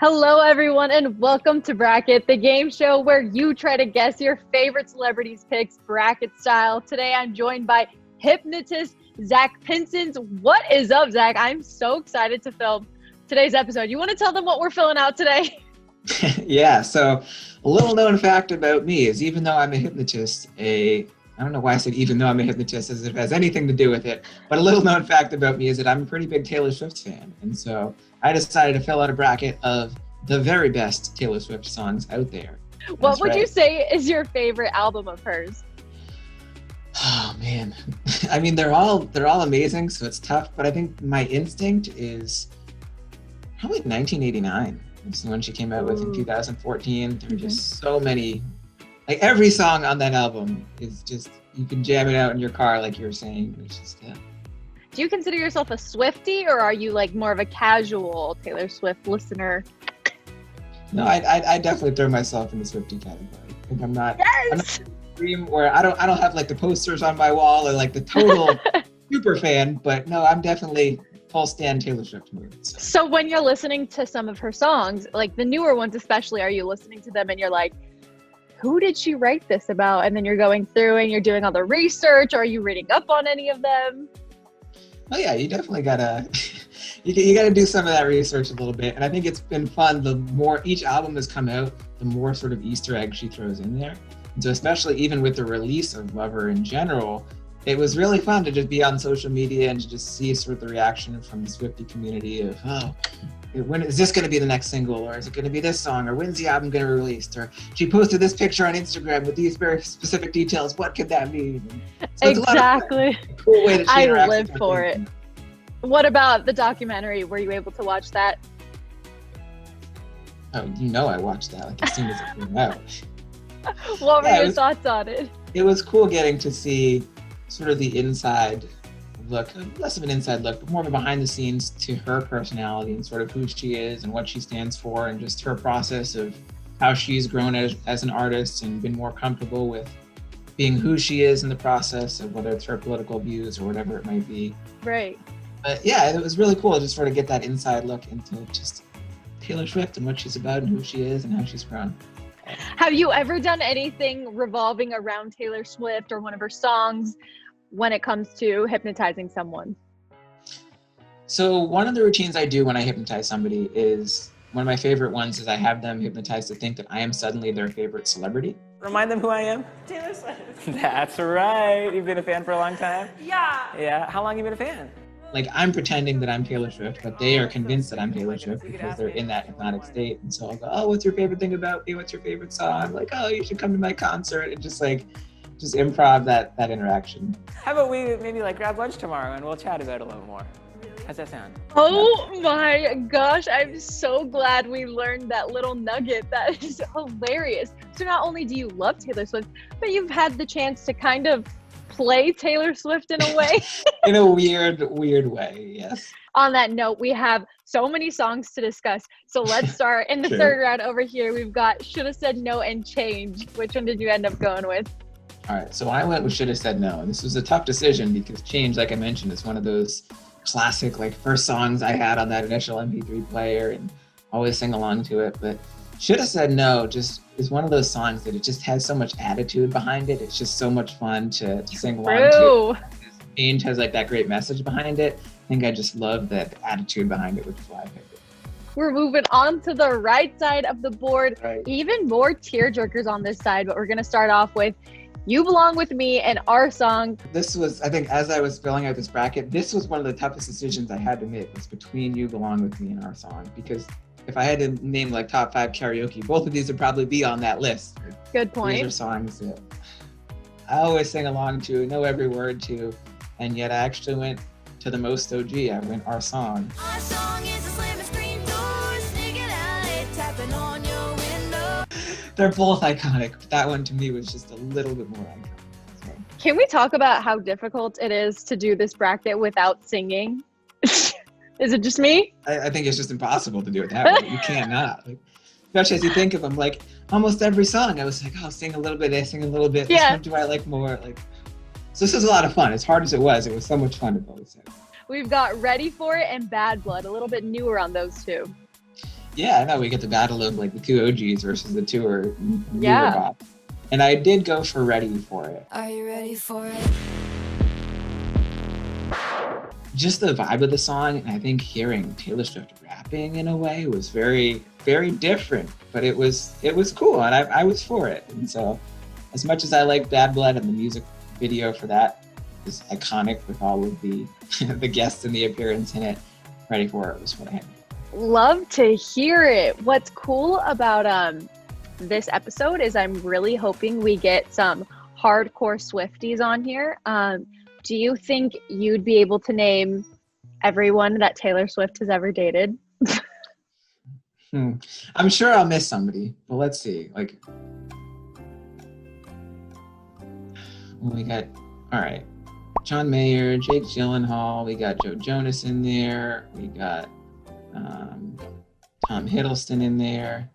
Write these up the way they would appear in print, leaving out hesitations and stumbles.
Hello, everyone, and welcome to Brackit, the game show where you try to guess your favorite celebrities' picks bracket style. Today, I'm joined by hypnotist Zach Pincince. What is up, Zach? I'm so excited to film today's episode. You want to tell them what we're filling out today? Yeah, so a little known fact about me is even though I'm a hypnotist, I don't know why I said even though I'm a hypnotist as if it has anything to do with it, but a little known fact about me is that I'm a pretty big Taylor Swift fan. And so I decided to fill out a bracket of the very best Taylor Swift songs out there. What would you say is your favorite album of hers? Oh man, I mean they're all amazing, so it's tough. But I think my instinct is probably 1989. It's the one she came out with in 2014. There were just so many, like every song on that album is just, you can jam it out in your car, like you were saying. It's just, Do you consider yourself a Swiftie, or are you like more of a casual Taylor Swift listener? No, I definitely throw myself in the Swiftie category. I think I'm not extreme where I don't have like the posters on my wall or like the total super fan, but no, I'm definitely full stand Taylor Swift mood. So when you're listening to some of her songs, like the newer ones especially, are you listening to them and you're like, who did she write this about? And then you're going through and you're doing all the research, or are you reading up on any of them? Oh yeah, you definitely gotta you gotta do some of that research a little bit. And I think it's been fun. The more each album has come out, the more sort of Easter eggs she throws in there. And so especially even with the release of Lover in general, it was really fun to just be on social media and to just see sort of the reaction from the Swiftie community of, oh, when is this going to be the next single, or is it going to be this song, or when's the album going to be released, or she posted this picture on Instagram with these very specific details, what could that mean? So exactly. A cool way to I live for it. What about the documentary? Were you able to watch that? Oh, you know I watched that like as soon as it came out. What were your thoughts on it? It was cool getting to see sort of the inside look, less of an inside look, but more of a behind the scenes to her personality and sort of who she is and what she stands for, and just her process of how she's grown as an artist and been more comfortable with being who she is in the process of whether it's her political views or whatever it might be. Right. But yeah, it was really cool to just sort of get that inside look into just Taylor Swift and what she's about and who she is and how she's grown. Have you ever done anything revolving around Taylor Swift or one of her songs when it comes to hypnotizing someone? So one of the routines I do when I hypnotize somebody is, one of my favorite ones is I have them hypnotized to think that I am suddenly their favorite celebrity. Remind them who I am. Taylor Swift. That's right. You've been a fan for a long time? Yeah. Yeah. How long have you been a fan? Like, I'm pretending that I'm Taylor Swift, but they are convinced that I'm Taylor Swift because they're in that hypnotic state. And so I'll go, oh, what's your favorite thing about me? What's your favorite song? Like, oh, you should come to my concert. And just improv that interaction. How about we maybe like grab lunch tomorrow and we'll chat about it a little more? How's that sound? Oh my gosh, I'm so glad we learned that little nugget. That is hilarious. So not only do you love Taylor Swift, but you've had the chance to kind of play Taylor Swift in a way. In a weird way, yes. On that note, we have so many songs to discuss. So let's start in the third round over here. We've got Shoulda Said No and Change. Which one did you end up going with? All right, so I went with Shoulda Said No. And this was a tough decision because Change, like I mentioned, is one of those classic like first songs I had on that initial MP3 player and always sing along to it. But Shoulda Said No just is one of those songs that it just has so much attitude behind it. It's just so much fun to sing along to. Change has like that great message behind it. I think I just love that attitude behind it, which is why I picked it. We're moving on to the right side of the board. Right. Even more tearjerkers on this side, but we're going to start off with You Belong With Me and our song. This was, I think, as I was filling out this bracket, this was one of the toughest decisions I had to make, was between You Belong With Me and our song. Because if I had to name like top 5 karaoke, both of these would probably be on that list. Good point. These are songs that I always sing along to, know every word to, and yet I actually went to the most OG. I went Our Song. Our song is a slamming screen door, sneaking out, tapping on your window. They're both iconic, but that one to me was just a little bit more iconic. So. Can we talk about how difficult it is to do this bracket without singing? Is it just me? I think it's just impossible to do it that way. You can't not. Like, especially as you think of them, like almost every song, I was like, oh, sing a little bit, I sing a little bit. Yeah. Which one do I like more? Like, so this was a lot of fun. As hard as it was so much fun to both sing. We've got Ready For It and Bad Blood, a little bit newer on those two. Yeah, I know we get the battle of like the two OGs versus the tour. Yeah. And I did go for Ready for It. Are you ready for it? Just the vibe of the song, and I think hearing Taylor Swift rapping in a way was very, very different. But it was cool, and I was for it. And so, as much as I like Bad Blood, and the music video for that is iconic with all of the the guests and the appearance in it, Ready for It was what I had. Love to hear it. What's cool about this episode is I'm really hoping we get some hardcore Swifties on here. Do you think you'd be able to name everyone that Taylor Swift has ever dated? I'm sure I'll miss somebody, but let's see. Like, we got, all right, John Mayer, Jake Gyllenhaal, we got Joe Jonas in there, we got Tom Hiddleston in there,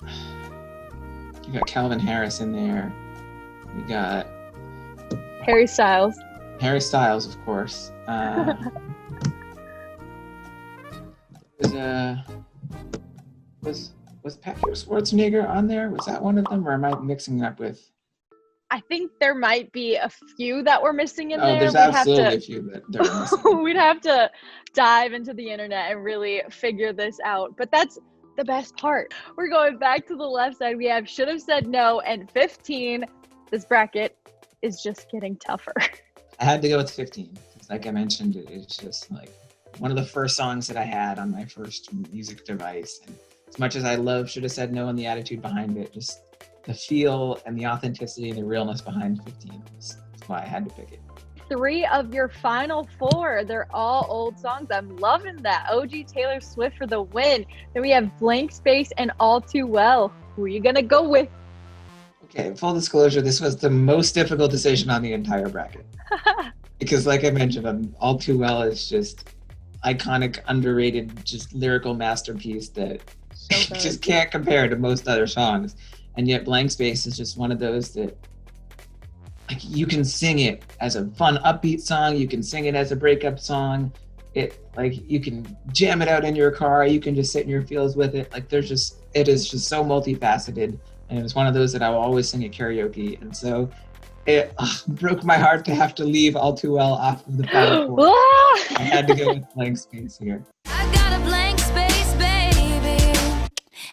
you got Calvin Harris in there, we got Harry Styles. Harry Styles, of course. Was Patrick Schwarzenegger on there? Was that one of them, or am I mixing it up with? I think there might be a few that we're missing in Oh, there. there's absolutely a few that they're missing. We'd have to dive into the internet and really figure this out. But that's the best part. We're going back to the left side. We have Should Have Said No and 15. This bracket is just getting tougher. I had to go with 15. Like I mentioned, it's just like one of the first songs that I had on my first music device. And as much as I love Should Have Said No and the attitude behind it, just the feel and the authenticity and the realness behind 15 is why I had to pick it. 3 of your final 4, they're all old songs. I'm loving that. OG Taylor Swift for the win. Then we have Blank Space and All Too Well. Who are you gonna go with? Okay, full disclosure, this was the most difficult decision on the entire bracket. Because like I mentioned, All Too Well is just iconic, underrated, just lyrical masterpiece that just can't compare to most other songs. And yet Blank Space is just one of those that like you can sing it as a fun upbeat song, you can sing it as a breakup song, it like you can jam it out in your car, you can just sit in your feels with it. Like it is just so multifaceted, and it was one of those that I will always sing at karaoke. And so it broke my heart to have to leave All Too Well off of the final 4. I had to go with Blank Space here. I got a blank space, baby,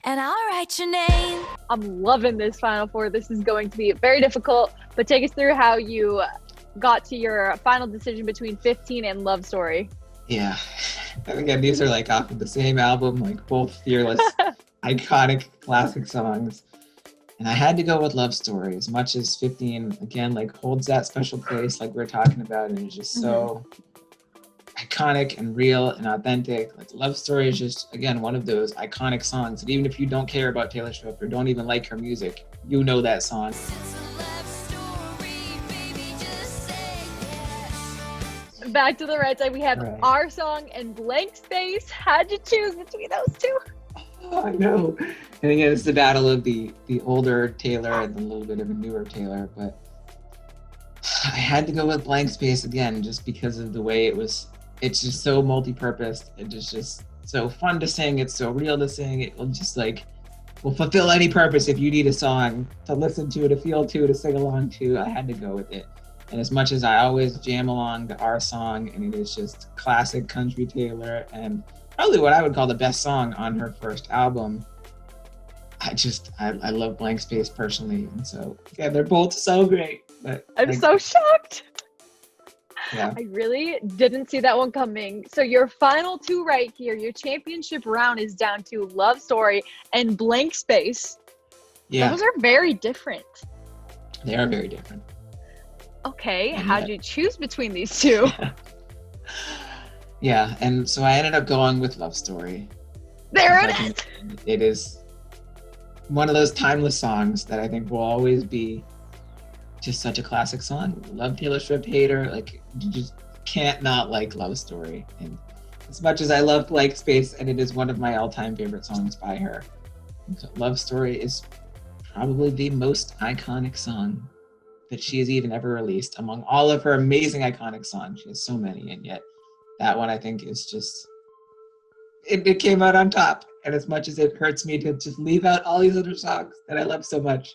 and I'll write your name. I'm loving this final 4. This is going to be very difficult, but take us through how you got to your final decision between 15 and Love Story. Yeah. And again, these are like off of the same album, like both fearless, iconic, classic songs. And I had to go with Love Story, as much as 15, again, like holds that special place like we're talking about, and it's just so iconic and real and authentic. Like Love Story is just, again, one of those iconic songs that even if you don't care about Taylor Swift or don't even like her music, you know that song. Back to the right side, we have Our Song and Blank Space. How'd you choose between those 2? Oh, I know. And again, it's the battle of the older Taylor and a little bit of a newer Taylor, but I had to go with Blank Space again, just because of the way it's just so multi-purpose. It is just so fun to sing. It's so real to sing. It will just will fulfill any purpose. If you need a song to listen to, to feel to sing along to, I had to go with it. And as much as I always jam along to Our Song, and it is just classic country Taylor and probably what I would call the best song on her first album, I love Blank Space personally. And so, yeah, they're both so great. But I'm so shocked. Yeah. I really didn't see that one coming. So your final 2 right here, your championship round is down to Love Story and Blank Space. Yeah. Those are very different. They are very different. Okay, how'd you choose between these 2? Yeah, and so I ended up going with Love Story. There it is. It is one of those timeless songs that I think will always be just such a classic song. Love Taylor Swift, hater, like you just can't not like Love Story. And as much as I love Blank Space, and it is one of my all-time favorite songs by her, Love Story is probably the most iconic song that she has even ever released among all of her amazing iconic songs. She has so many, and yet that one I think is just it came out on top. And as much as it hurts me to just leave out all these other songs that I love so much,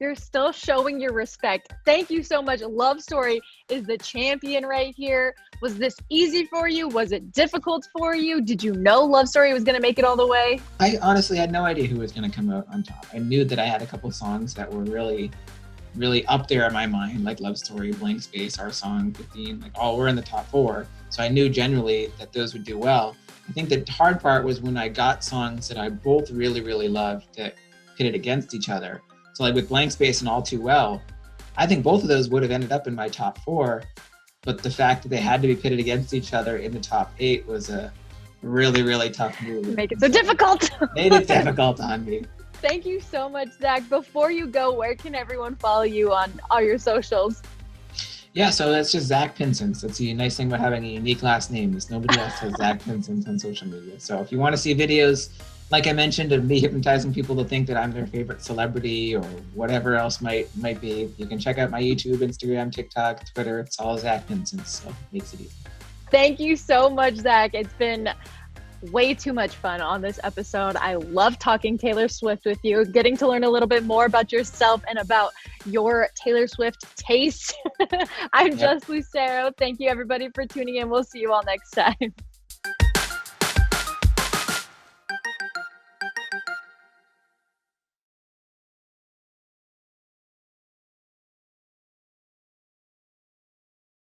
You're still showing your respect. Thank you so much. Love Story is the champion right here. Was this easy for you? Was it difficult for you? Did you know Love Story was going to make it all the way? I honestly had no idea who was going to come out on top. I knew that I had a couple songs that were really, really up there in my mind, like Love Story, Blank Space, Our Song, 15, like all were in the top 4. So I knew generally that those would do well. I think the hard part was when I got songs that I both really, really loved that pitted against each other. So like with Blank Space and All Too Well, I think both of those would have ended up in my top 4. But the fact that they had to be pitted against each other in the top 8 was a really, really tough move. Make it so difficult. Made it difficult on me. Thank you so much, Zach. Before you go, where can everyone follow you on all your socials? Yeah, so that's just Zach Pincince. That's the nice thing about having a unique last name is nobody else has Zach Pincince on social media. So if you want to see videos, like I mentioned, of me hypnotizing people to think that I'm their favorite celebrity or whatever else might be, you can check out my YouTube, Instagram, TikTok, Twitter. It's all Zach Pincince, so it makes it easy. Thank you so much, Zach. It's been way too much fun on this episode. I love talking Taylor Swift with you, getting to learn a little bit more about yourself and about your Taylor Swift taste. I'm Just Lucero. Thank you, everybody, for tuning in. We'll see you all next time.